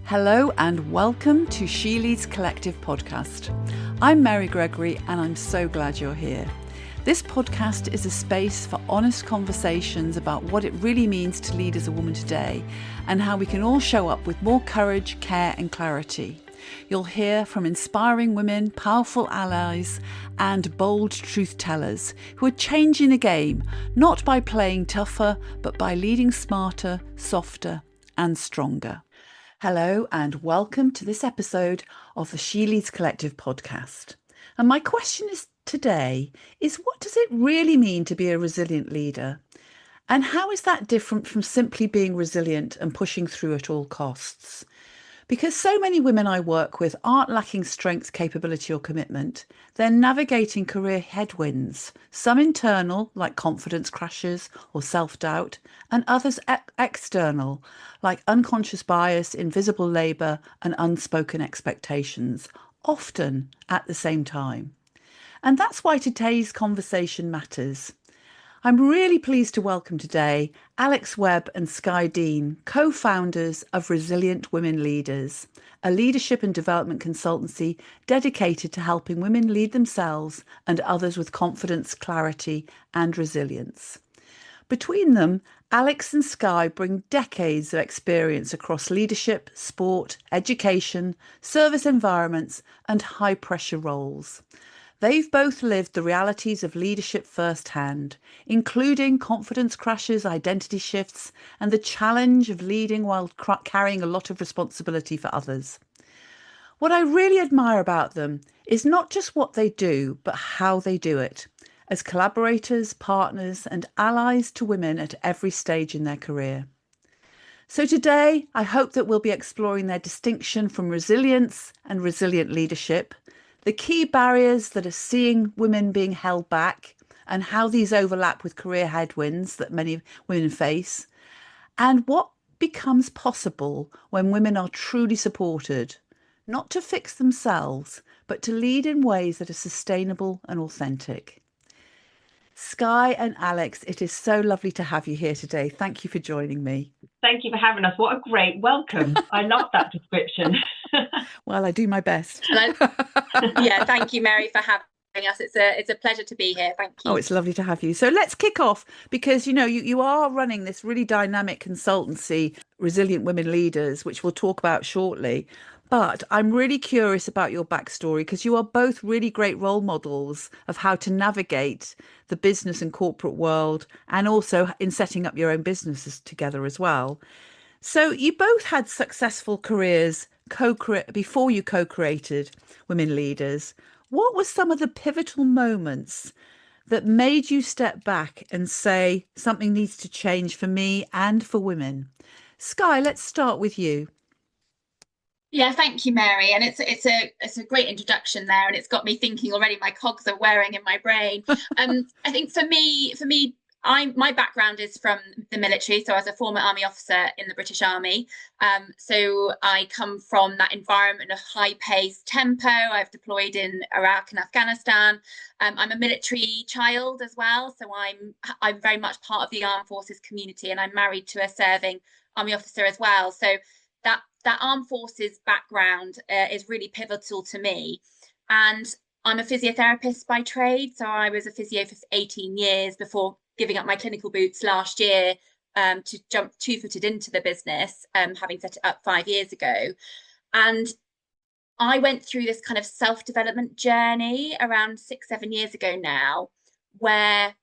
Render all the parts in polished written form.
Hello and welcome to She Leads Collective podcast. I'm Mary Gregory and I'm so glad you're here. This podcast is a space for honest conversations about what it really means to lead as a woman today and how we can all show up with more courage, care and clarity. You'll hear from inspiring women, powerful allies and bold truth tellers who are changing the game, not by playing tougher, but by leading smarter, softer and stronger. Hello and welcome to this episode of the She Leads Collective podcast. And my question today is what does it really mean to be a resilient leader? And how is that different from simply being resilient and pushing through at all costs? Because so many women I work with aren't lacking strength, capability or commitment. They're navigating career headwinds, some internal, like confidence crashes or self-doubt, and others external, like unconscious bias, invisible labour and unspoken expectations, often at the same time. And that's why today's conversation matters. I'm really pleased to welcome today Webb and Skye, Deane, co-founders of Resilient Women Leaders, a leadership and development consultancy dedicated to helping women lead themselves and others with confidence, clarity and resilience. Between them, Alex and Skye bring decades of experience across leadership, sport, education, service environments and high-pressure roles. They've both lived the realities of leadership firsthand, including confidence crashes, identity shifts, and the challenge of leading while carrying a lot of responsibility for others. What I really admire about them is not just what they do, but how they do it, as collaborators, partners, and allies to women at every stage in their career. So today, I hope that we'll be exploring their distinction from resilience and resilient leadership, the key barriers that are seeing women being held back and how these overlap with career headwinds that many women face, and what becomes possible when women are truly supported, not to fix themselves, but to lead in ways that are sustainable and authentic. Skye and Alex, it is so lovely to have you here today. Thank you for joining me. Thank you for having us. What a great welcome. I love that description. Well, I do my best. Yeah, thank you, Mary, for having us. It's a pleasure to be here. Thank you. Oh, it's lovely to have you. So let's kick off because, you are running this really dynamic consultancy, Resilient Women Leaders, which we'll talk about shortly. But I'm really curious about your backstory because you are both really great role models of how to navigate the business and corporate world and also in setting up your own businesses together as well. So you both had successful careers before you co-created Women Leaders. What were some of the pivotal moments that made you step back and say something needs to change for me and for women? Skye, let's start with you. Yeah, thank you, Mary. And it's a great introduction there, and it's got me thinking already. My cogs are whirring in my brain. I think for me, my background is from the military, so I was a former army officer in the British Army. So I come from that environment of high-paced tempo. I've deployed in Iraq and Afghanistan. I'm a military child as well, so I'm very much part of the armed forces community, and I'm married to a serving army officer as well. So that armed forces background is really pivotal to me. And I'm a physiotherapist by trade, so I was a physio for 18 years before giving up my clinical boots last year to jump two-footed into the business, having set it up 5 years ago. And I went through this kind of self-development journey around 6-7 years ago now, where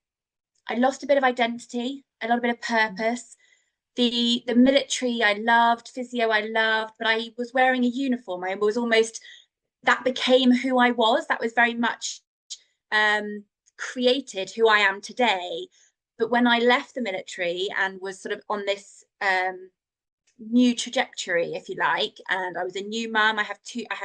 I lost a bit of identity, a little bit of purpose. The military I loved, physio I loved, but I was wearing a uniform. I was almost, that became who I was. That was very much created who I am today. But when I left the military and was sort of on this new trajectory, if you like, and I was a new mum. I had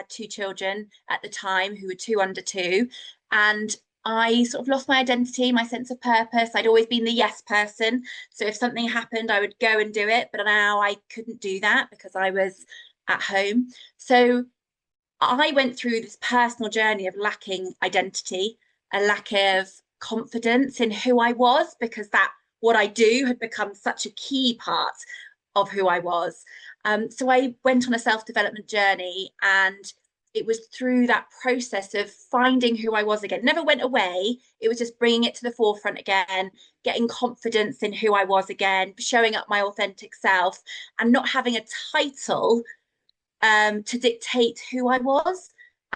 two children at the time who were 2 under 2, and I sort of lost my identity, my sense of purpose. I'd always been the yes person. So if something happened, I would go and do it. But now I couldn't do that because I was at home. So I went through this personal journey of lacking identity, a lack of confidence in who I was, because that what I do had become such a key part of who I was. So I went on a self-development journey, and it was through that process of finding who I was again. Never went away. It was just bringing it to the forefront again, getting confidence in who I was again, showing up my authentic self, and not having a title to dictate who I was.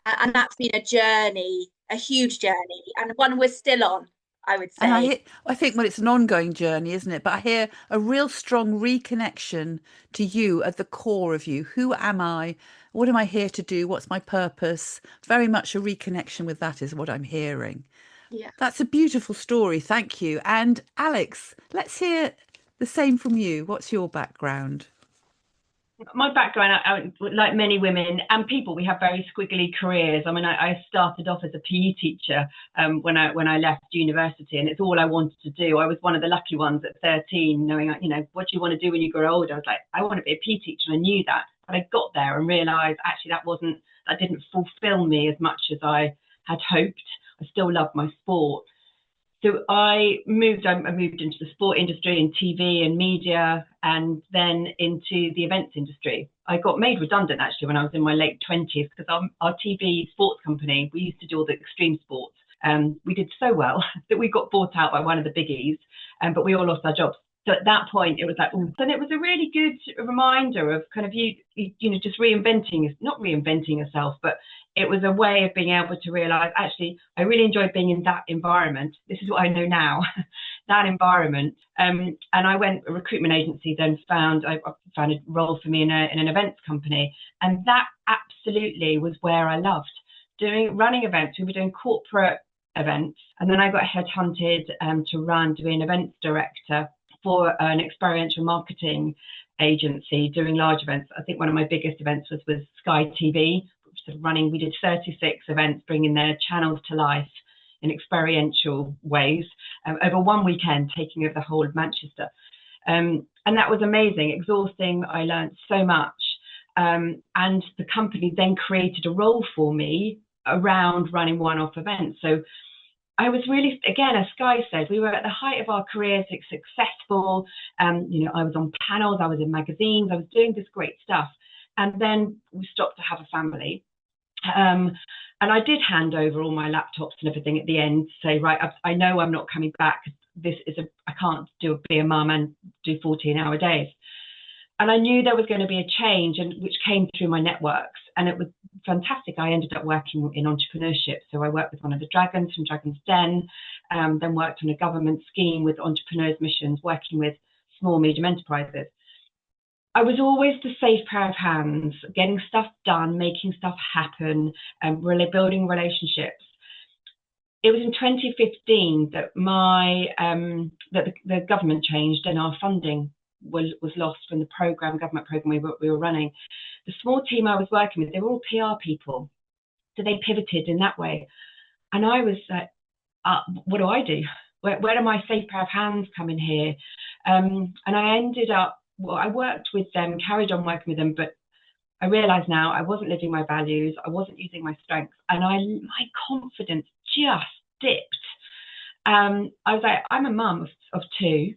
And that's been a journey, a huge journey, and one we're still on, I would And say. I think, well, it's an ongoing journey, isn't it? But I hear a real strong reconnection to you at the core of you. Who am I? What am I here to do? What's my purpose? Very much a reconnection with that is what I'm hearing. Yeah. That's a beautiful story. Thank you. And Alex, let's hear the same from you. What's your background? My background, like many women and people, we have very squiggly careers. I mean, I started off as a PE teacher when I left university, and it's all I wanted to do. I was one of the lucky ones at 13, knowing, what do you want to do when you grow older? I was like, I want to be a PE teacher, and I knew that. But I got there and realised actually that didn't fulfil me as much as I had hoped. I still love my sport. So I moved into the sport industry and TV and media, and then into the events industry. I got made redundant actually when I was in my late 20s, because our TV sports company, we used to do all the extreme sports. We did so well that we got bought out by one of the biggies, but we all lost our jobs. So at that point, it was like, and it was a really good reminder of kind of you just not reinventing yourself, but it was a way of being able to realize, actually, I really enjoyed being in that environment. This is what I know now, that environment. And I went a recruitment agency, then I found a role for me in an events company. And that absolutely was where I loved running events. We were doing corporate events. And then I got headhunted to be an events director for an experiential marketing agency doing large events. I think one of my biggest events was with Skye TV. We did 36 events, bringing their channels to life in experiential ways over one weekend, taking over the whole of Manchester. And that was amazing, exhausting. I learned so much. And the company then created a role for me around running one-off events. So I was really, again, as Skye said, we were at the height of our careers, successful. I was on panels, I was in magazines, I was doing this great stuff. And then we stopped to have a family. And I did hand over all my laptops and everything at the end, to say, right, I know I'm not coming back. I can't be a mum and do 14-hour days. And I knew there was going to be a change, which came through my networks. And it was fantastic. I ended up working in entrepreneurship. So I worked with one of the dragons from Dragon's Den, then worked on a government scheme with Entrepreneurs Missions, working with small, medium enterprises. I was always the safe pair of hands, getting stuff done, making stuff happen, really building relationships. It was in 2015 that the government changed and our funding was lost from the government program we were running. The small team I was working with, they were all PR people, so they pivoted in that way. And I was like, what do I do? Where do my safe pair of hands come in here? And I ended up. Well, I worked with them, carried on working with them, but I realised now I wasn't living my values, I wasn't using my strengths, and my confidence just dipped. I was like, I'm a mum of two.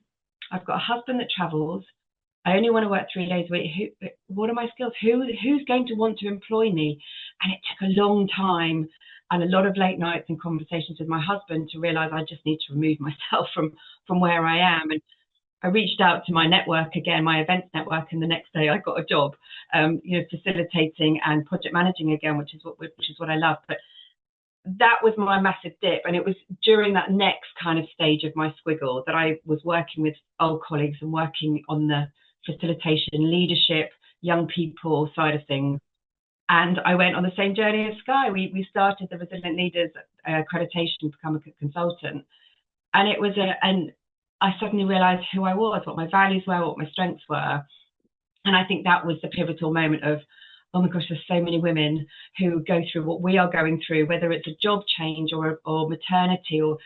I've got a husband that travels. I only want to work 3 days a week. What are my skills? Who's going to want to employ me? And it took a long time and a lot of late nights and conversations with my husband to realise I just need to remove myself from where I am. And I reached out to my network again, my events network, and the next day I got a job, facilitating and project managing again, which is what I love. But that was my massive dip, and it was during that next kind of stage of my squiggle that I was working with old colleagues and working on the facilitation, leadership, young people side of things. And I went on the same journey as Skye. We started the Resilient Leaders accreditation to become a consultant, and it was I suddenly realised who I was, what my values were, what my strengths were. And I think that was the pivotal moment of, oh my gosh, there's so many women who go through what we are going through, whether it's a job change or maternity or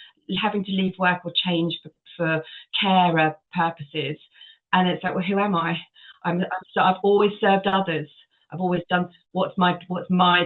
having to leave work or change for carer purposes. And it's like, well, who am I? I've always served others. I've always done what's my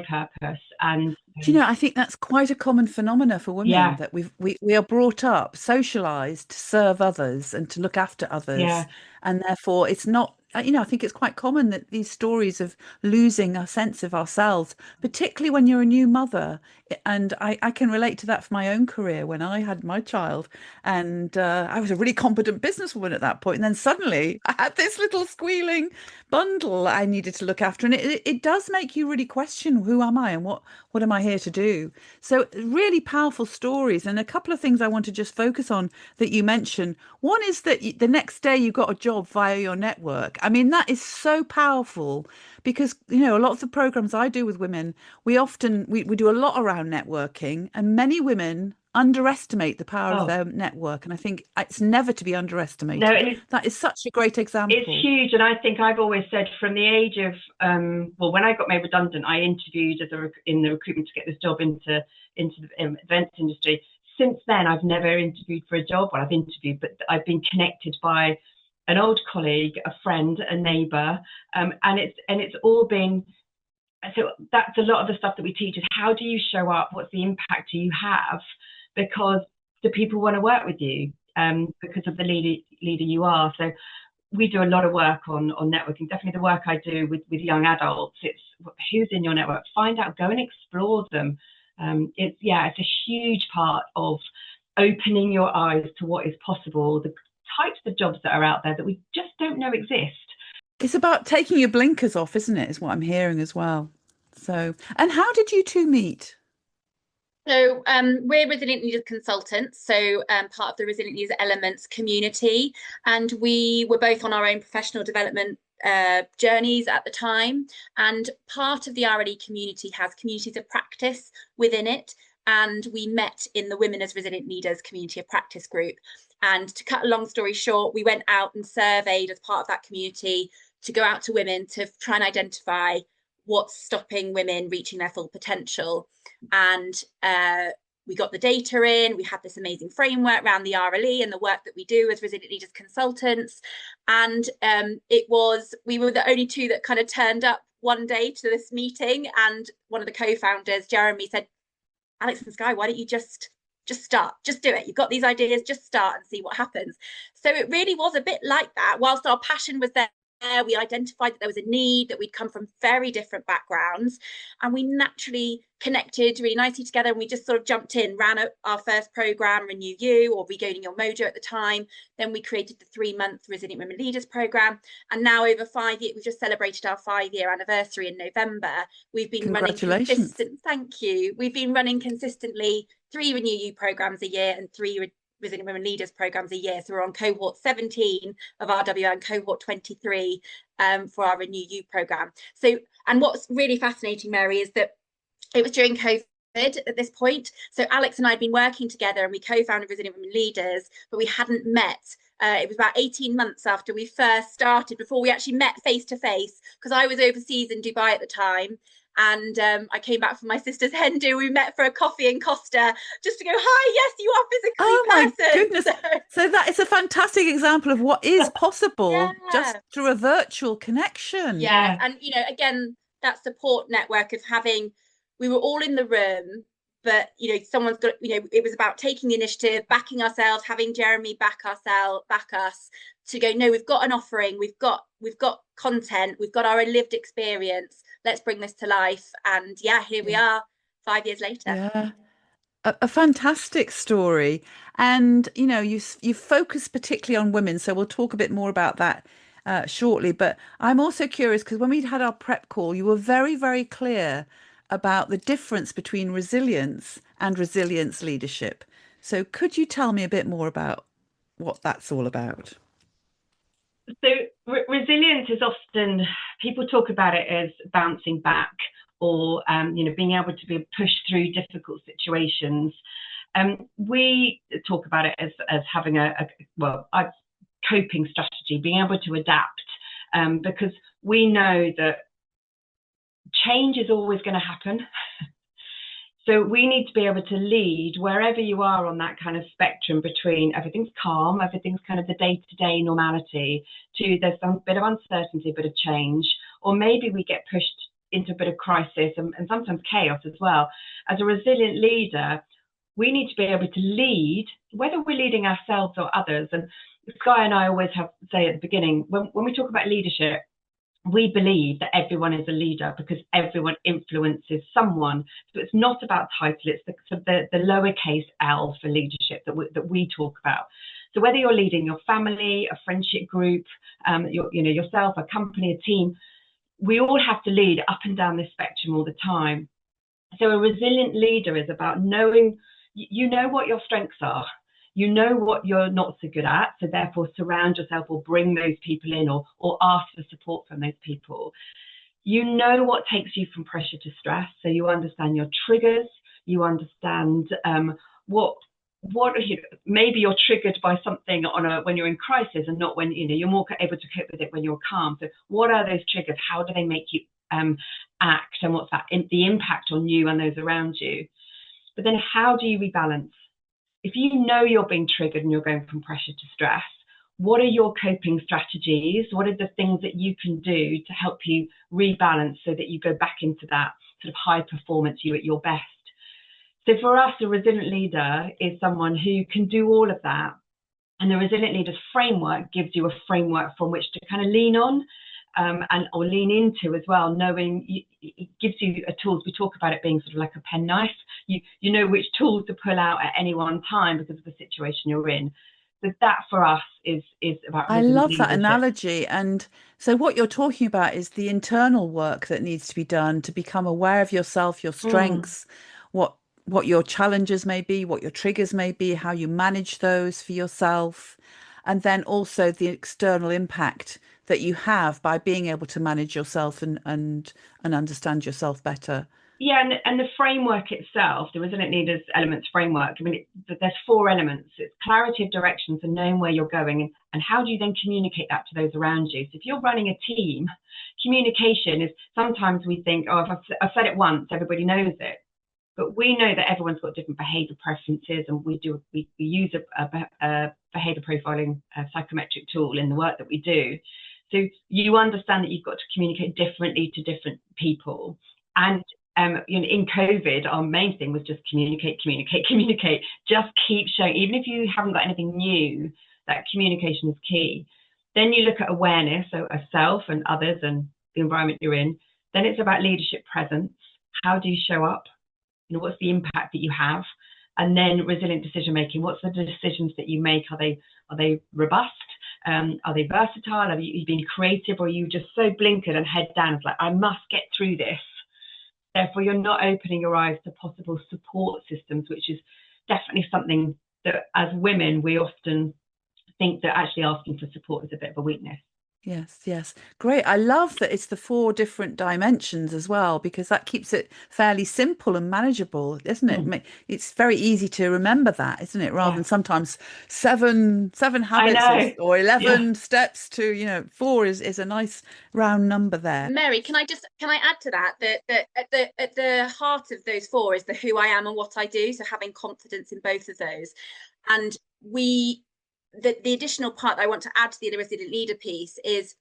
purpose. And do you know, I think that's quite a common phenomena for women, that we are brought up, socialized to serve others and to look after others. And therefore it's not I think it's quite common that these stories of losing a sense of ourselves, particularly when you're a new mother, and I can relate to that for my own career when I had my child, and I was a really competent businesswoman at that point, and then suddenly I had this little squealing bundle I needed to look after, and it does make you really question, who am I and what am I here to do? So really powerful stories, and a couple of things I want to just focus on that you mentioned. One is that the next day you got a job via your network. I mean, that is so powerful because, a lot of the programs I do with women, we do a lot around networking, and many women underestimate the power of Oh, their network. And I think it's never to be no, underestimated. That is such a great it's example. huge. And I think I've always said from the age of, well, when I got made redundant, I interviewed in the recruitment to get this job into the events industry. Since then, I've never interviewed for a job. Well, I've interviewed, but I've been connected by an old colleague, a friend, a neighbour, and it's all been. So that's a lot of the stuff that we teach is how do you show up? What's the impact you have? Because the people want to work with you because of the leader you are. So we do a lot of work on networking. Definitely the work I do with young adults. It's who's in your network. Find out, go and explore them. It's a huge part of opening your eyes to what is possible. The types of jobs that are out there that we just don't know exist. It's about taking your blinkers off, isn't it? Is what I'm hearing as well. So, and how did you two meet? So we're Resilient Leaders Consultants, so part of the Resilient Leaders Elements community, and we were both on our own professional development journeys at the time. And part of the RLE community has communities of practice within it, and we met in the Women as Resilient Leaders Community of Practice group. And to cut a long story short, we went out and surveyed as part of that community to go out to women to try and identify what's stopping women reaching their full potential. And we got the data in, we had this amazing framework around the RLE and the work that we do as Resilient Leaders Consultants. And we were the only two that kind of turned up one day to this meeting. And one of the co-founders, Jeremy, said, Alex and Skye, why don't you just start, just do it. You've got these ideas, just start and see what happens. So it really was a bit like that. Whilst our passion was there, we identified that there was a need, that we'd come from very different backgrounds, and we naturally connected really nicely together, and we just sort of jumped in, ran our first program, Renew You, or Regaining Your Mojo at the time. Then we created the 3-month Resilient Women Leaders program, and now over 5 years, we've just celebrated our 5-year anniversary in November. We've been running thank you. We've been running consistently 3 Renew You programs a year and 3 Resilient Women Leaders programs a year. So we're on cohort 17 of RWL and cohort 23 for our Renew You program. So, and what's really fascinating, Mary, is that it was during COVID at this point. So Alex and I had been working together and we co-founded Resilient Women Leaders, but we hadn't met. It was about 18 months after we first started before we actually met face to face, because I was overseas in Dubai at the time. And I came back from my sister's hen do. We met for a coffee in Costa just to go, hi, yes, you are physically Oh my goodness. person. So that is a fantastic example of what is possible just through a virtual connection. Yeah. And, again, that support network of we were all in the room, but, someone's got, it was about taking the initiative, backing ourselves, having Jeremy back us to go, no, we've got an offering, we've got content, we've got our lived experience. Let's bring this to life. And here we are 5 years later. Yeah. A fantastic story. And, you focus particularly on women. So we'll talk a bit more about that shortly. But I'm also curious because when we had our prep call, you were very, very clear about the difference between resilience and resilience leadership. So could you tell me a bit more about what that's all about? So resilience is often, people talk about it as bouncing back or, being able to be pushed through difficult situations. We talk about it as having a coping strategy, being able to adapt, because we know that change is always going to happen. So we need to be able to lead wherever you are on that kind of spectrum between everything's calm, everything's kind of the day-to-day normality, to there's some bit of uncertainty, a bit of change, or maybe we get pushed into a bit of crisis and sometimes chaos as well. As a resilient leader, we need to be able to lead, whether we're leading ourselves or others. And Skye and I always have to say at the beginning, when we talk about leadership, we believe that everyone is a leader because everyone influences someone. So it's not about title, it's the lowercase L for leadership that we talk about. So whether you're leading your family, a friendship group, yourself, a company, a team, we all have to lead up and down this spectrum all the time. So a resilient leader is about knowing, you know what your strengths are. You know what you're not so good at, so therefore surround yourself or bring those people in or ask for support from those people. You know what takes you from pressure to stress, so you understand your triggers, you understand maybe you're triggered by something when you're in crisis and not when you're more able to cope with it when you're calm. So what are those triggers? How do they make you act, and what's the impact on you and those around you? But then how do you rebalance? If you know you're being triggered and you're going from pressure to stress, what are your coping strategies? What are the things that you can do to help you rebalance so that you go back into that sort of high performance, you at your best? So for us, a resilient leader is someone who can do all of that. And the resilient leader's framework gives you a framework from which to kind of lean on or lean into as well, knowing it gives you a tools. We talk about it being sort of like a penknife. You know which tools to pull out at any one time because of the situation you're in. So that for us is about I love leadership. that analogy. And so what you're talking about is the internal work that needs to be done to become aware of yourself, your strengths, what your challenges may be, what your triggers may be, how you manage those for yourself, and then also the external impact that you have by being able to manage yourself and understand yourself better. Yeah, and the framework itself, the Resilient Leaders Elements framework, I mean, there's 4 elements. It's clarity of direction, so knowing where you're going, and how do you then communicate that to those around you? So if you're running a team, communication is, sometimes we think, oh, if I've said it once, everybody knows it. But we know that everyone's got different behaviour preferences, and we use a behaviour profiling psychometric tool in the work that we do. So you understand that you've got to communicate differently to different people. And in COVID, our main thing was just communicate. Just keep showing, even if you haven't got anything new, that communication is key. Then you look at awareness, so a self and others and the environment you're in. Then it's about leadership presence. How do you show up? What's the impact that you have? And then resilient decision making. What's the decisions that you make? Are they robust? Are they versatile? Have you been creative, or are you just so blinkered and head down? It's like, I must get through this. Therefore, you're not opening your eyes to possible support systems, which is definitely something that as women, we often think that actually asking for support is a bit of a weakness. Yes. Great. I love that it's the 4 different dimensions as well, because that keeps it fairly simple and manageable, isn't it? It's very easy to remember that, isn't it? Rather than sometimes seven habits or 11 steps to, 4 is a nice round number there. Mary, can I add to that at the heart of those 4 is the who I am and what I do. So having confidence in both of those. And the additional part that I want to add to the resilient leader piece is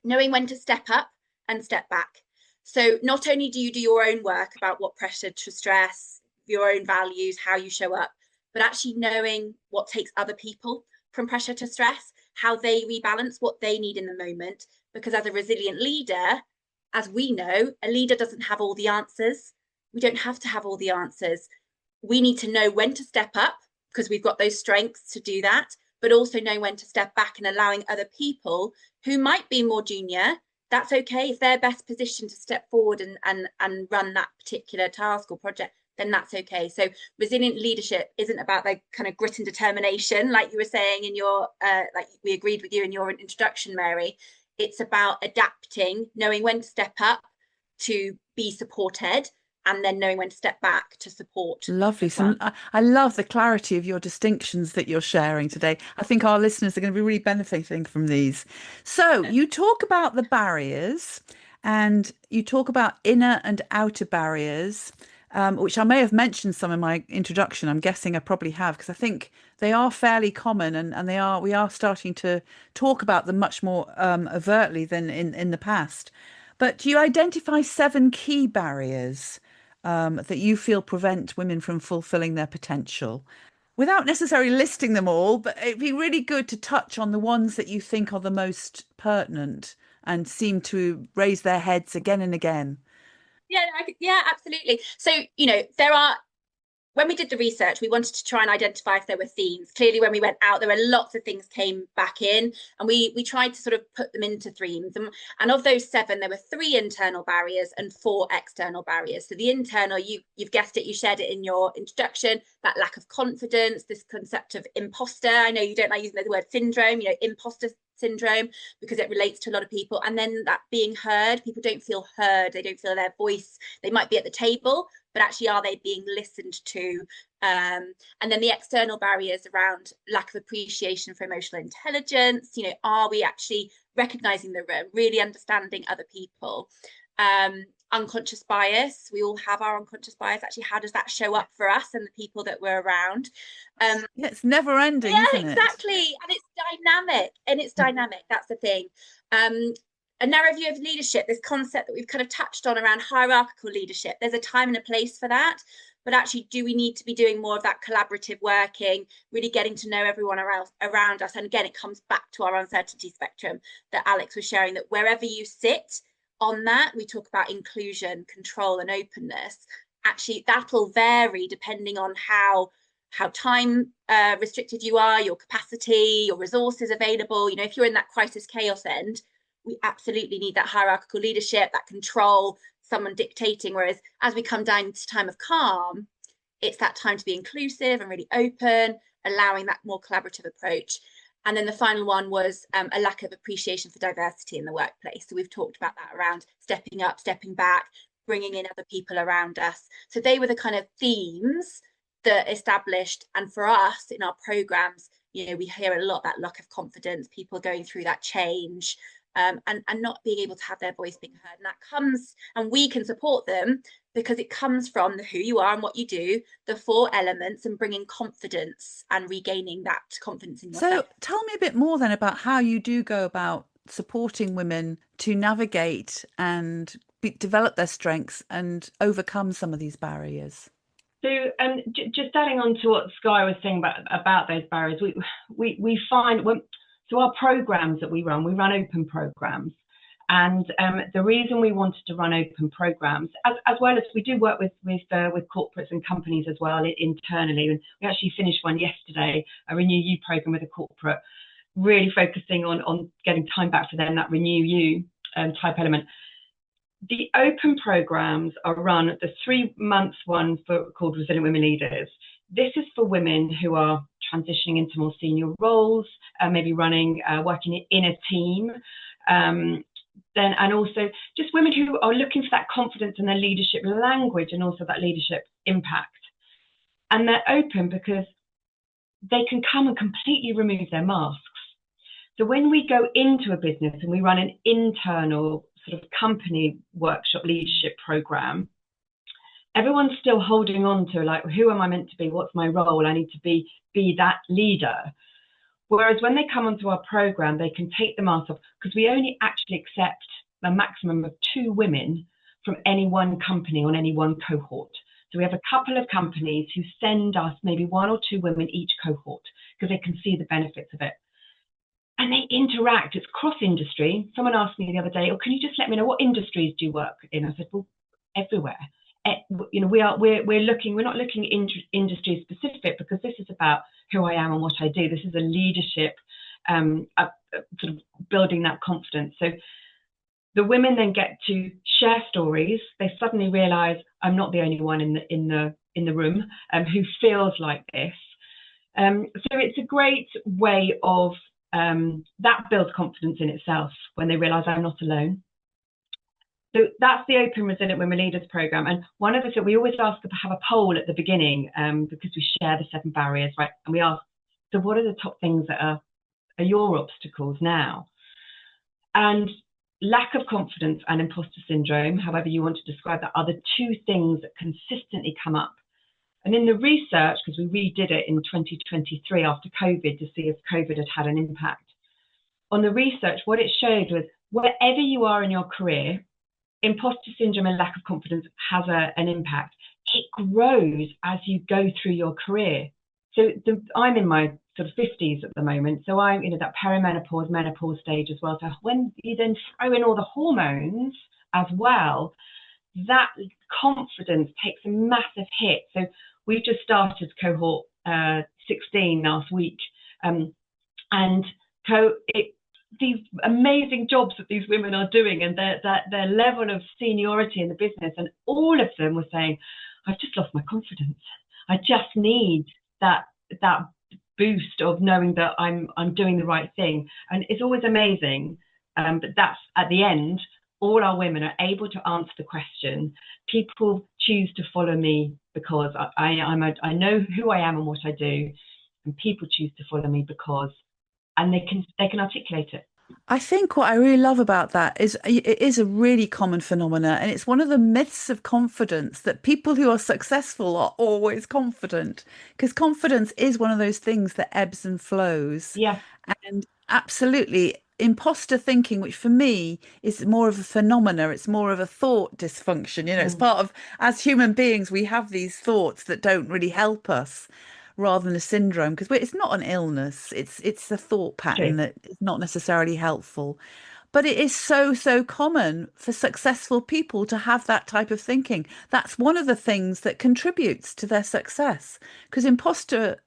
knowing when to step up and step back. So not only do you do your own work about what pressure to stress, your own values, how you show up, but actually knowing what takes other people from pressure to stress, how they rebalance, what they need in the moment. Because as a resilient leader, as we know, a leader doesn't have all the answers. We don't have to have all the answers. We need to know when to step up, because we've got those strengths to do that, but also know when to step back and allowing other people who might be more junior, that's okay. If they're best positioned to step forward and run that particular task or project, then that's okay. So resilient leadership isn't about like kind of grit and determination, like you were saying in your, like we agreed with you in your introduction, Mary. It's about adapting, knowing when to step up to be supported, and then knowing when to step back to support. Lovely. So I love the clarity of your distinctions that you're sharing today. I think our listeners are going to be really benefiting from these. So you talk about the barriers, and you talk about inner and outer barriers, which I may have mentioned some in my introduction. I'm guessing I probably have, because I think they are fairly common, and we are starting to talk about them much more overtly than in the past. But do you identify 7 key barriers that you feel prevent women from fulfilling their potential? without necessarily listing them all, but it'd be really good to touch on the ones that you think are the most pertinent and seem to raise their heads again and again. Yeah, yeah, absolutely. So, when we did the research, we wanted to try and identify if there were themes. Clearly, when we went out, there were lots of things came back in, and we tried to sort of put them into themes. And of those 7, there were 3 internal barriers and 4 external barriers. So the internal, you've guessed it, you shared it in your introduction, that lack of confidence, this concept of imposter. I know you don't like using the word syndrome, imposter syndrome, because it relates to a lot of people. And then that being heard, people don't feel heard, they don't feel their voice. They might be at the table, but actually, are they being listened to? And then the external barriers around lack of appreciation for emotional intelligence. Are we actually recognizing the room, really understanding other people? Unconscious bias. We all have our unconscious bias. Actually, how does that show up for us and the people that we're around? It's never ending, isn't it? Exactly. And it's dynamic. That's the thing. A narrow view of leadership, this concept that we've kind of touched on around hierarchical leadership. There's a time and a place for that, but actually, do we need to be doing more of that collaborative working, really getting to know everyone around us? And again, it comes back to our uncertainty spectrum that Alex was sharing, that wherever you sit on that, we talk about inclusion, control, and openness. Actually, that'll vary depending on how time restricted you are, your capacity, your resources available. If you're in that crisis chaos end, we absolutely need that hierarchical leadership, that control, someone dictating. Whereas as we come down to time of calm, it's that time to be inclusive and really open, allowing that more collaborative approach. And then the final one was a lack of appreciation for diversity in the workplace. So we've talked about that around stepping up, stepping back, bringing in other people around us. So they were the kind of themes that established. And for us in our programs, we hear a lot about lack of confidence, people going through that change, and not being able to have their voice being heard. And that comes, and we can support them because it comes from the who you are and what you do, the 4 elements, and bringing confidence and regaining that confidence in yourself. So tell me a bit more then about how you do go about supporting women to navigate and develop their strengths and overcome some of these barriers. So just adding on to what Skye was saying about those barriers, we find so our programs that we run open programs. And the reason we wanted to run open programs, as well as we do work with corporates and companies as well internally. And we actually finished one yesterday, a Renew You program with a corporate, really focusing on getting time back for them, that Renew You type element. The open programs are run, the 3-month one called Resilient Women Leaders. This is for women who are transitioning into more senior roles, maybe working in a team. And also just women who are looking for that confidence in their leadership language and also that leadership impact. And they're open because they can come and completely remove their masks. So when we go into a business and we run an internal sort of company workshop leadership program, everyone's still holding on to who am I meant to be? What's my role? I need to be that leader. Whereas when they come onto our program, they can take the mask off, because we only actually accept a maximum of 2 women from any one company on any one cohort. So we have a couple of companies who send us maybe 1 or 2 women each cohort because they can see the benefits of it. And they interact. It's cross-industry. Someone asked me the other day, can you just let me know what industries do you work in? I said, well, everywhere. We're not looking industry specific, because this is about who I am and what I do. This is a leadership, sort of building that confidence. So the women then get to share stories. They suddenly realise I'm not the only one in the room who feels like this. So it's a great way of that builds confidence in itself when they realise I'm not alone. So that's the Open Resilient Women Leaders program. And one of the things we always ask to have a poll at the beginning, because we share the 7 barriers, right? And we ask, so what are the top things that are your obstacles now? And lack of confidence and imposter syndrome, however you want to describe that, are the 2 things that consistently come up. And in the research, because we redid it in 2023 after COVID to see if COVID had an impact, on the research, what it showed was wherever you are in your career, imposter syndrome and lack of confidence has an impact. It grows as you go through your career. I'm in my sort of 50s at the moment, so I'm that perimenopause, menopause stage as well. So when you then throw in all the hormones as well, that confidence takes a massive hit. So we've just started cohort 16 last week, and these amazing jobs that these women are doing, and their level of seniority in the business, and all of them were saying, I've just lost my confidence. I just need that boost of knowing that I'm doing the right thing. And it's always amazing, but that's at the end, all our women are able to answer the question. People choose to follow me because I know who I am and what I do, and people choose to follow me because, and they can articulate it. I think what I really love about that is it is a really common phenomena, and it's one of the myths of confidence that people who are successful are always confident, because confidence is one of those things that ebbs and flows. Yeah. And absolutely, imposter thinking, which for me is more of a phenomena, it's more of a thought dysfunction. It's part of, as human beings, we have these thoughts that don't really help us, rather than a syndrome, because it's not an illness, it's a thought pattern True. that is not necessarily helpful. But it is so common for successful people to have that type of thinking. That's one of the things that contributes to their success, because imposter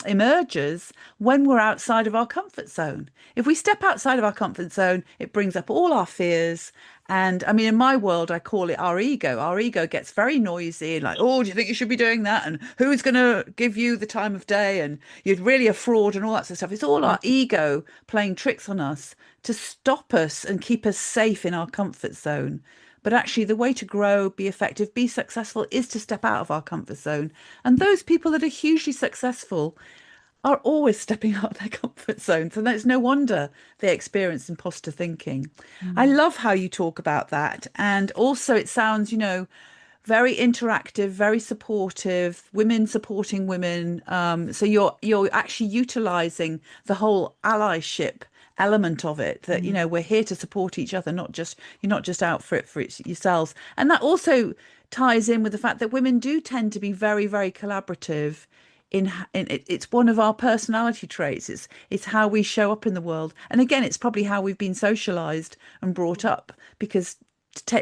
emerges when we're outside of our comfort zone. If we step outside of our comfort zone, it brings up all our fears. And I mean, in my world, I call it our ego. Our ego gets very noisy, like, oh, do you think you should be doing that? And who's going to give you the time of day? And you're really a fraud and all that sort of stuff. It's all our ego playing tricks on us to stop us and keep us safe in our comfort zone. But actually, the way to grow, be effective, be successful is to step out of our comfort zone. And those people that are hugely successful are always stepping out of their comfort zones. And it's no wonder they experience imposter thinking. I love how you talk about that. And also, it sounds, very interactive, very supportive, women supporting women. So you're actually utilizing the whole allyship element of it, that we're here to support each other, you're not just out for it yourselves. And that also ties in with the fact that women do tend to be very, very collaborative. It's one of our personality traits. It's how we show up in the world, and again, it's probably how we've been socialized and brought up, because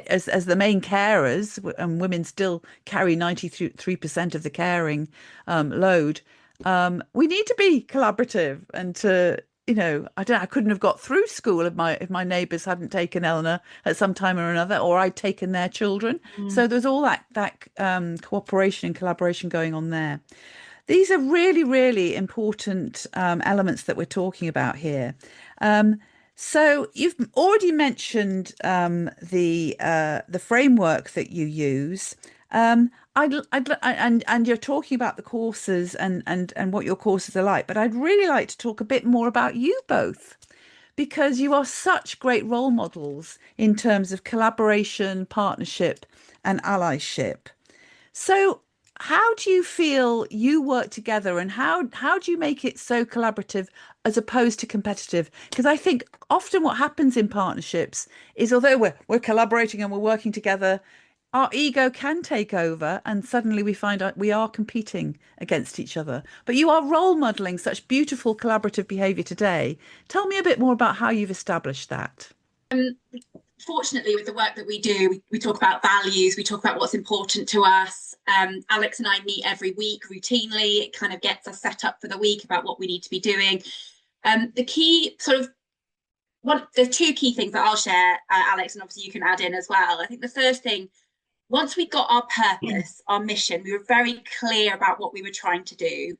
as the main carers, and women still carry 93% of the caring load, we need to be collaborative and to I couldn't have got through school if my neighbours hadn't taken Eleanor at some time or another, or I'd taken their children. So there's all that cooperation and collaboration going on there. These are really, really important elements that we're talking about here. So you've already mentioned the framework that you use. And you're talking about the courses and what your courses are like, but I'd really like to talk a bit more about you both, because you are such great role models in terms of collaboration, partnership, and allyship. So how do you feel you work together, and how do you make it so collaborative as opposed to competitive? Because I think often what happens in partnerships is, although we're collaborating and we're working together, our ego can take over, and suddenly we find out we are competing against each other. But you are role modeling such beautiful collaborative behavior today. Tell me a bit more about how you've established that. Fortunately, with the work that we do, we talk about values, we talk about what's important to us. Alex and I meet every week routinely. It kind of gets us set up for the week about what we need to be doing. The key there's two key things that I'll share, Alex, and obviously you can add in as well. I think the first thing, once we got our purpose, our mission, we were very clear about what we were trying to do.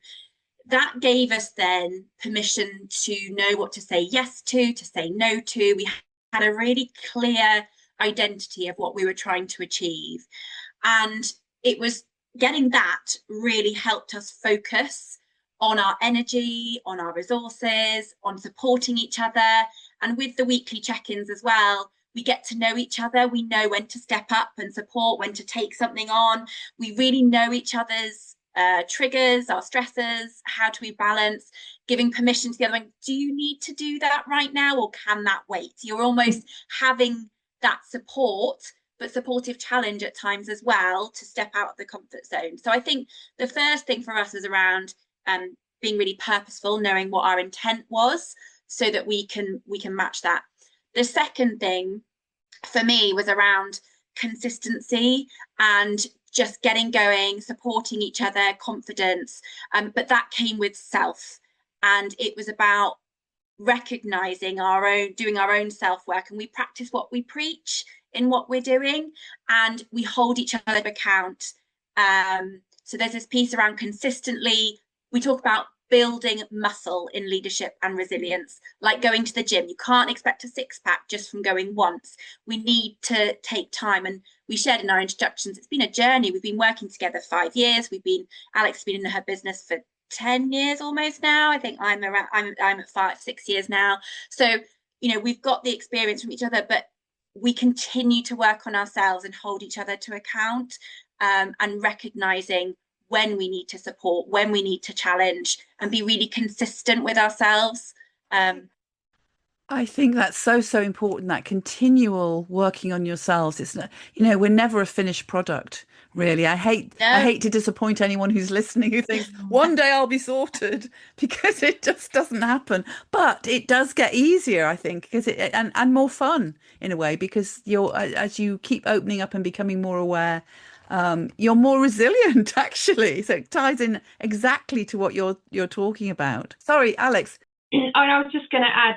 That gave us then permission to know what to say yes to say no to. We had a really clear identity of what we were trying to achieve. And it was getting that really helped us focus on our energy, on our resources, on supporting each other. And with the weekly check-ins as well, we get to know each other. We know when to step up and support, when to take something on. We really know each other's triggers, our stresses. How do we balance giving permission to the other one? Do you need to do that right now, or can that wait? You're almost having that support but supportive challenge at times as well to step out of the comfort zone. So I think the first thing for us was around being really purposeful, knowing what our intent was so that we can match that. The second thing for me was around consistency and just getting going, supporting each other, confidence. But that came with self. And it was about recognizing doing our own self-work, and we practice what we preach in what we're doing, and we hold each other to account. So there's this piece around consistently. We talk about building muscle in leadership and resilience, like going to the gym. You can't expect a six-pack just from going once. We need to take time, and we shared in our introductions, it's been a journey. We've been working together 5 years. Alex has been in her business for 10 years almost now. I think I'm at 5-6 years now. So, we've got the experience from each other, but we continue to work on ourselves and hold each other to account, and recognizing when we need to support, when we need to challenge, and be really consistent with ourselves. I think that's so important, that continual working on yourselves. It's not, we're never a finished product, really. I hate to disappoint anyone who's listening who thinks one day I'll be sorted, because it just doesn't happen. But it does get easier, I think, because and more fun in a way, because as you keep opening up and becoming more aware, you're more resilient, actually. So it ties in exactly to what you're talking about. Sorry, Alex. I was just going to add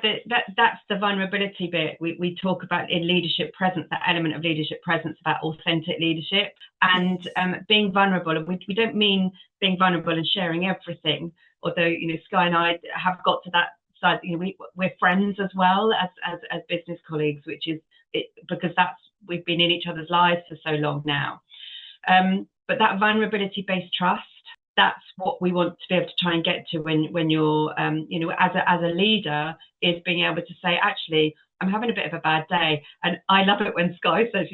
that's the vulnerability bit. We talk about in leadership presence, that element of leadership presence, about authentic leadership and being vulnerable. And we don't mean being vulnerable and sharing everything, although Skye and I have got to that side. We're friends as well as business colleagues, which is because we've been in each other's lives for so long now. But that vulnerability-based trust, that's what we want to be able to try and get to when you're, as a leader, is being able to say, actually, I'm having a bit of a bad day. And I love it when Skye says,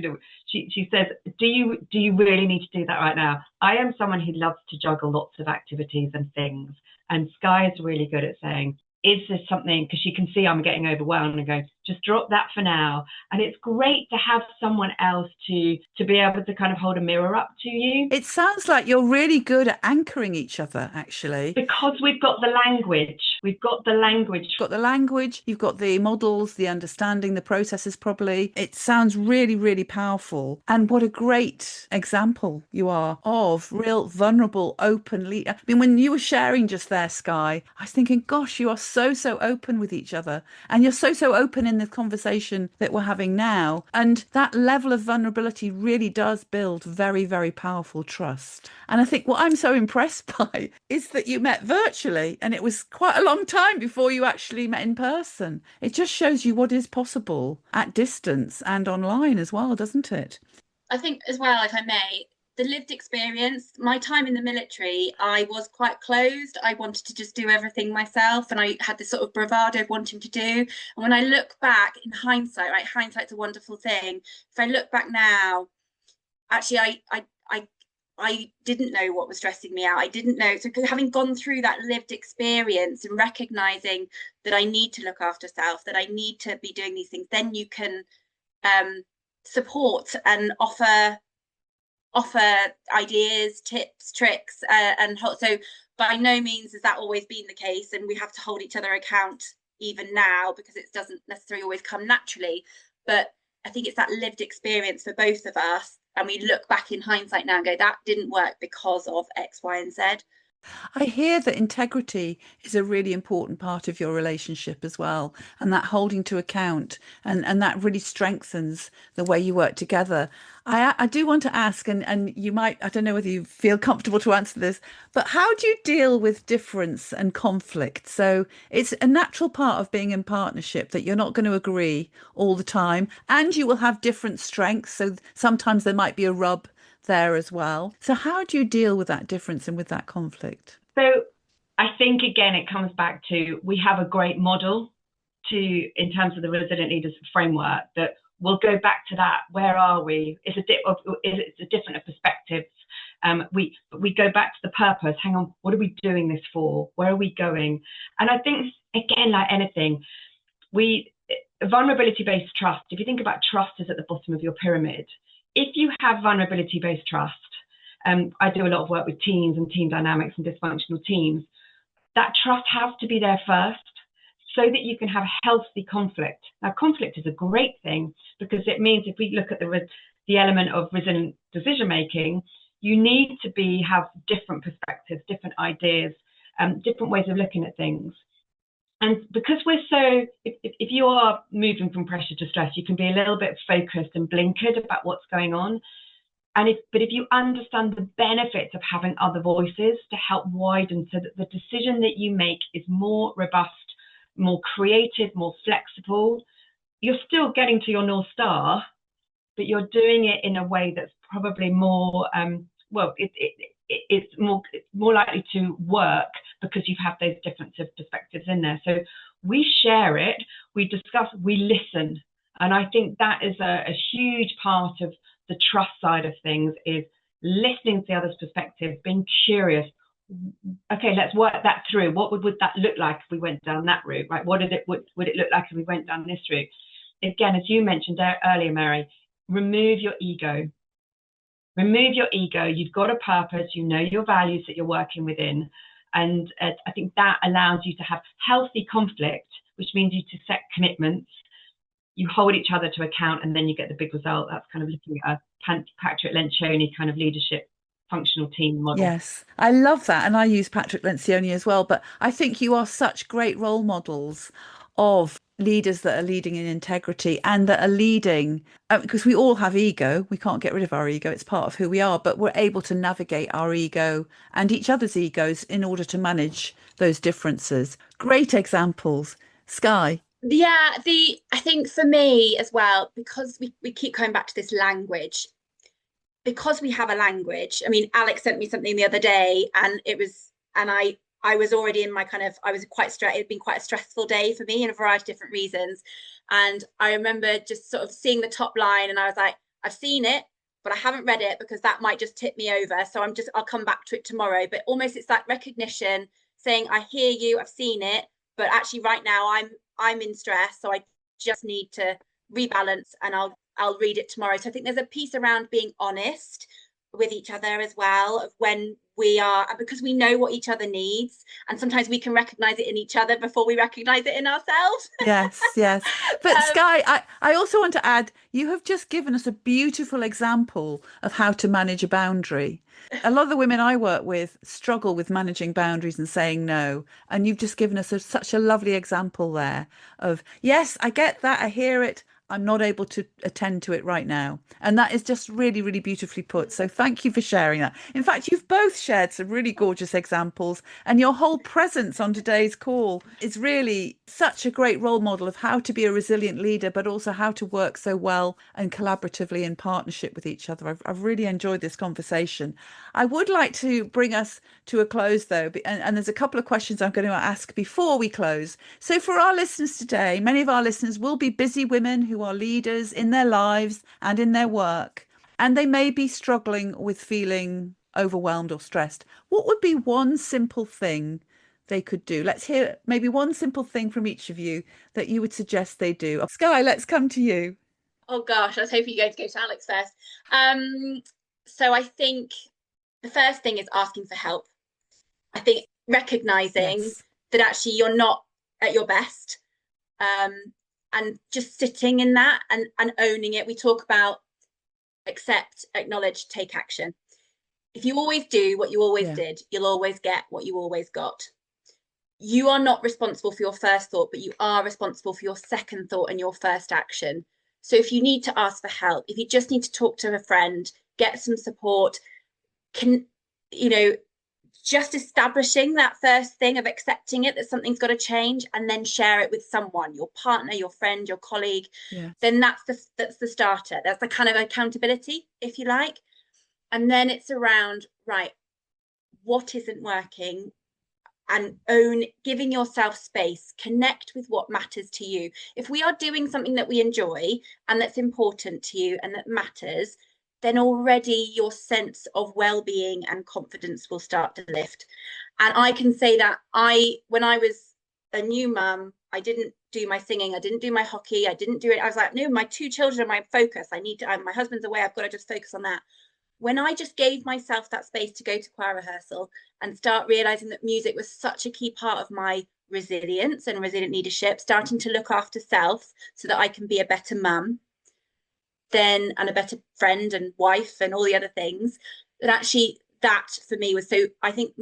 she says, do you really need to do that right now? I am someone who loves to juggle lots of activities and things. And Skye is really good at saying, is this something, because she can see I'm getting overwhelmed, and go, just drop that for now. And it's great to have someone else to be able to kind of hold a mirror up to you. It sounds like you're really good at anchoring each other, actually. Because we've got the language. You've got the language, you've got the models, the understanding, the processes probably. It sounds really, really powerful. And what a great example you are of real, vulnerable, open leader. I mean, when you were sharing just there, Skye, I was thinking, gosh, you are so open with each other. And you're so open in the conversation that we're having now. And that level of vulnerability really does build very, very powerful trust. And I think what I'm so impressed by is that you met virtually, and it was quite a long time before you actually met in person. It just shows you what is possible at distance and online as well, doesn't it? I think as well, if I may, the lived experience, my time in the military, I was quite closed. I wanted to just do everything myself, and I had this sort of bravado of wanting to do. And when I look back in hindsight, right, hindsight's a wonderful thing. If I look back now, actually, I didn't know what was stressing me out. I didn't know. So having gone through that lived experience and recognizing that I need to look after self, that I need to be doing these things, then you can support and offer ideas, tips, tricks, and so by no means has that always been the case, and we have to hold each other account even now, because it doesn't necessarily always come naturally. But I think it's that lived experience for both of us, and we look back in hindsight now and go, that didn't work because of X, Y, and Z. I hear that integrity is a really important part of your relationship as well, and that holding to account, and that really strengthens the way you work together. I do want to ask, and you might, I don't know whether you feel comfortable to answer this, but how do you deal with difference and conflict? So it's a natural part of being in partnership that you're not going to agree all the time, and you will have different strengths. So sometimes there might be a rub there as well. So how do you deal with that difference and with that conflict? So I think, again, it comes back to, we have a great model in terms of the Resilient Leaders framework, that we'll go back to that. Where are we? It's a different perspectives. We go back to the purpose. Hang on, what are we doing this for? Where are we going? And I think, again, like anything, vulnerability-based trust, if you think about trust is at the bottom of your pyramid, if you have vulnerability-based trust, I do a lot of work with teams and team dynamics and dysfunctional teams, that trust has to be there first so that you can have healthy conflict. Now, conflict is a great thing because it means if we look at the element of resilient decision-making, you need to have different perspectives, different ideas, different ways of looking at things. And because if you are moving from pressure to stress, you can be a little bit focused and blinkered about what's going on. But if you understand the benefits of having other voices to help widen so that the decision that you make is more robust, more creative, more flexible, you're still getting to your North Star, but you're doing it in a way that's probably more, it's more likely to work because you've had those different perspectives in there. So we share it, we discuss, we listen. And I think that is a huge part of the trust side of things, is listening to the other's perspective, being curious. Okay, let's work that through. What would that look like if we went down that route, right? Would it look like if we went down this route? Again, as you mentioned earlier, Mary, remove your ego. Remove your ego. You've got a purpose. You know your values that you're working within. And I think that allows you to have healthy conflict, which means you to set commitments. You hold each other to account, and then you get the big result. That's kind of looking at a Patrick Lencioni kind of leadership functional team model. Yes, I love that. And I use Patrick Lencioni as well. But I think you are such great role models of leaders that are leading in integrity and that are leading, because we all have ego. We can't get rid of our ego. It's part of who we are, but we're able to navigate our ego and each other's egos in order to manage those differences. Great examples. Skye. Yeah, I think for me as well, because we keep coming back to this language, because we have a language. I mean, Alex sent me something the other day, and I was already in my I was quite stressed. It had been quite a stressful day for me in a variety of different reasons. And I remember just sort of seeing the top line, and I was like, I've seen it, but I haven't read it because that might just tip me over. So I'll come back to it tomorrow. But almost it's like recognition, saying, I hear you, I've seen it, but actually right now I'm in stress, so I just need to rebalance, and I'll read it tomorrow. So I think there's a piece around being honest with each other as well, of when we are, because we know what each other needs, and sometimes we can recognize it in each other before we recognize it in ourselves. Yes, yes. But Skye, I also want to add, you have just given us a beautiful example of how to manage a boundary. A lot of the women I work with struggle with managing boundaries and saying no. And you've just given us such a lovely example there of, yes, I get that, I hear it, I'm not able to attend to it right now. And that is just really, really beautifully put. So thank you for sharing that. In fact, you've both shared some really gorgeous examples, and your whole presence on today's call is really such a great role model of how to be a resilient leader, but also how to work so well and collaboratively in partnership with each other. I've really enjoyed this conversation. I would like to bring us to a close, though, and there's a couple of questions I'm going to ask before we close. So for our listeners today, many of our listeners will be busy women who are leaders in their lives and in their work, and they may be struggling with feeling overwhelmed or stressed. What would be one simple thing they could do? Let's hear maybe one simple thing from each of you that you would suggest they do. Skye, let's come to you. Oh gosh, I was hoping you're going to go to Alex first. So I think the first thing is asking for help. I think recognizing that actually you're not at your best, and just sitting in that and owning it. We talk about accept, acknowledge, take action. If you always do what you always did, you'll always get what you always got. You are not responsible for your first thought, but you are responsible for your second thought and your first action. So if you need to ask for help, if you just need to talk to a friend, get some support, just establishing that first thing of accepting it, that something's got to change, and then share it with someone, your partner, your friend, your colleague, then that's the starter. That's the kind of accountability, if you like. And then it's around, right, what isn't working, and giving yourself space, connect with what matters to you. If we are doing something that we enjoy and that's important to you and that matters, then already your sense of well-being and confidence will start to lift. And I can say that when I was a new mum, I didn't do my singing, I didn't do my hockey, I didn't do it. I was like, no, my 2 children are my focus. I need to, my husband's away, I've got to just focus on that. When I just gave myself that space to go to choir rehearsal and start realizing that music was such a key part of my resilience and resilient leadership, starting to look after self so that I can be a better mum then, and a better friend and wife and all the other things, that actually that for me was, so I think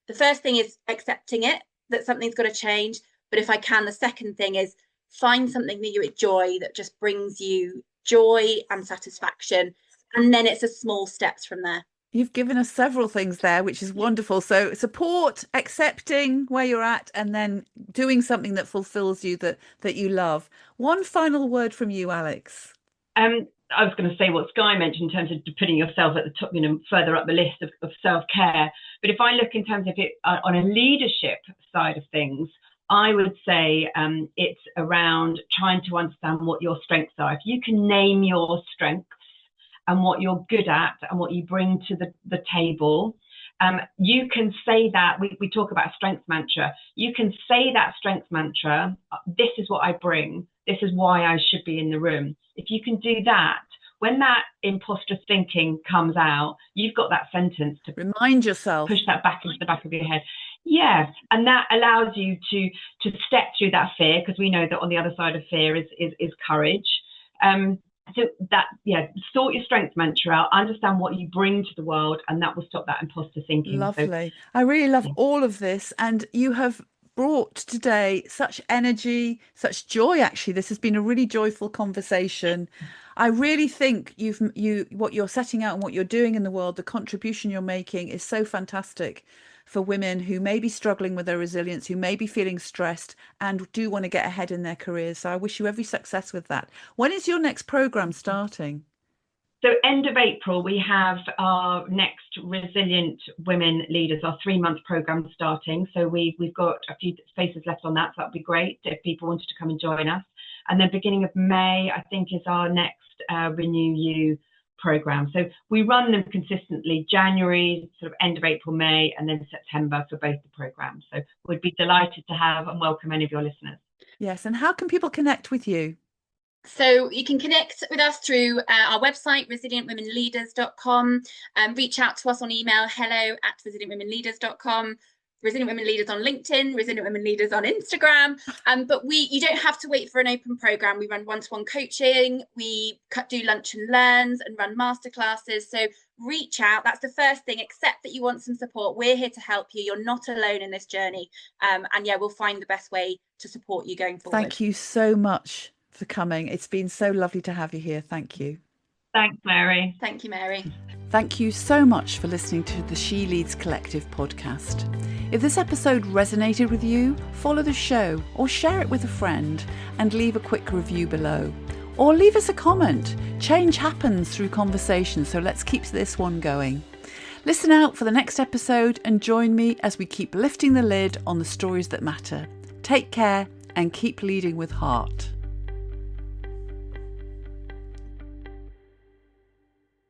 the first thing is accepting it, that something's got to change. But if I can, the second thing is find something that you enjoy that just brings you joy and satisfaction. And then it's a small steps from there. You've given us several things there, which is wonderful. So support, accepting where you're at, and then doing something that fulfills you, that you love. One final word from you, Alex. I was going to say what Skye mentioned in terms of putting yourself at the top, further up the list of self-care. But if I look in terms of it on a leadership side of things, I would say it's around trying to understand what your strengths are. If you can name your strengths and what you're good at and what you bring to the table, you can say that. We talk about a strength mantra. You can say that strength mantra, this is what I bring, this is why I should be in the room. If you can do that, when that imposter thinking comes out, you've got that sentence to remind yourself, push that back into the back of your head. Yes, and that allows you to step through that fear, because we know that on the other side of fear is courage. So that, sort your strength mantra out, understand what you bring to the world, and that will stop that imposter thinking. Lovely. So, I really love all of this, and you have brought today such energy, such joy. Actually, this has been a really joyful conversation. I really think what you're setting out and what you're doing in the world, the contribution you're making is so fantastic for women who may be struggling with their resilience, who may be feeling stressed and do want to get ahead in their careers. So I wish you every success with that. When is your next programme starting? So end of April, we have our next Resilient Women Leaders, our 3-month programme starting. So we've got a few spaces left on that. So that'd be great if people wanted to come and join us. And then beginning of May, I think, is our next Renew You programme. So we run them consistently, January, sort of end of April, May, and then September for both the programmes. So we'd be delighted to have and welcome any of your listeners. Yes. And how can people connect with you? So you can connect with us through our website, resilientwomenleaders.com, reach out to us on email, hello@resilientwomenleaders.com, Resilient Women Leaders on LinkedIn, Resilient Women Leaders on Instagram. But you don't have to wait for an open program. We run one-to-one coaching, we do lunch and learns and run masterclasses. So reach out. That's the first thing. Accept that you want some support. We're here to help you. You're not alone in this journey. And we'll find the best way to support you going forward. Thank you so much for coming. It's been so lovely to have you here. Thank you. Thanks, Mary. Thank you, Mary. Thank you so much for listening to the She Leads Collective podcast. If this episode resonated with you, follow the show or share it with a friend and leave a quick review below. Or leave us a comment. Change happens through conversation, so let's keep this one going. Listen out for the next episode and join me as we keep lifting the lid on the stories that matter. Take care and keep leading with heart.